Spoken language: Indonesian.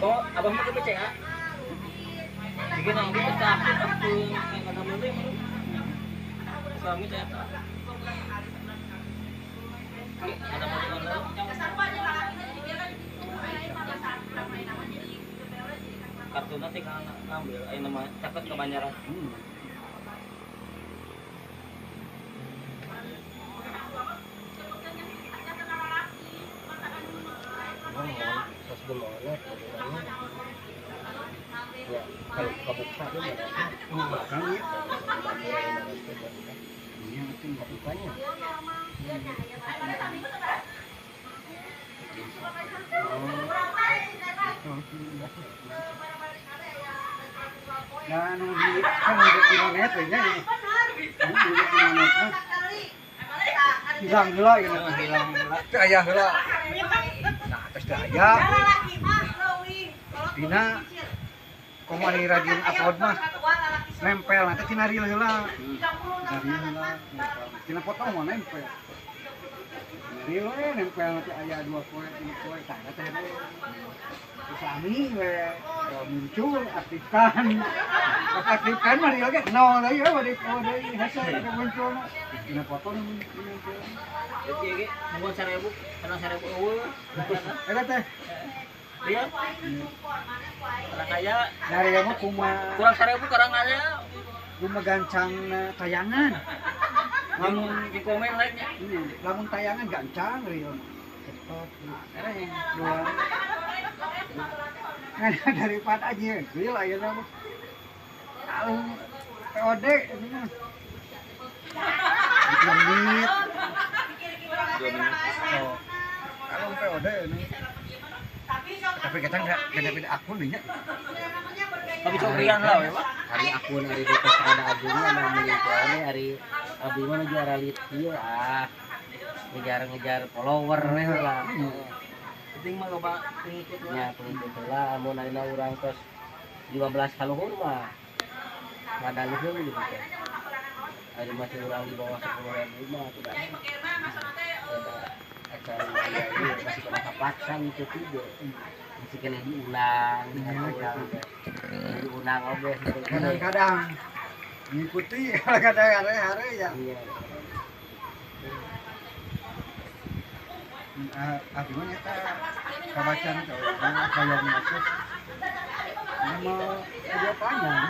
Oh, abang pakai BCA? Bikin aku pecah aku yang kata mulai. Suami saya tak. Ada motor kartu nanti kan ambil, ayo nama catat kebanyaran. Pas belum ya kalau kebuka tuh belakang ya ini mungkin bukanya dan di kan di kilometer nya ini di kilometer hilang heula gitu hilang heula teh aya heula nah atas teh aya dina komari rajin upload mah nempel nanti tina reel heula tina foto mah nempel reel we nempel nanti aya 2 poin 3 poin tah teh Sami we muncul aktifkan pas aktifkan mah reel ge nol deui ya bade hasil muncul tina foto muncul Jadi ge mun 1000 karena 1000 eueuh. eta teh Iya. Karena kaya dari mah kurang 1000 karang aya. Cuma gancang tayangan. Lamun di komen like-nya. Lamun tayangan gancang real. Cepat. Dua. Nah, daripada aja real ayeuna mah. Kalau POD ini mah. 2 menit. 2 menit. Oh. Kalau POD ini tapi kita enggak beda-beda akun nih nya. Tapi cobrian lah we, Pak. Hari akun hari di ada agungnya namanya ini hari abi mah ngejar lit ieu ngejar follower we lah. Penting mah loba pengikut we. Nya pengikut lah mun ayeuna urang tos 15 kaluhur mah ngadaluheun gitu. Ari masih urang di bawah 10.000 mah tidak. Acara ini masih kena kapaksa gitu juga. Masih kena diulang, diulang oke. Kadang-kadang mengikuti kadang hari-hari ya. Iya. Abi mah eta kabacan tuh kayak masuk. Nama video panjang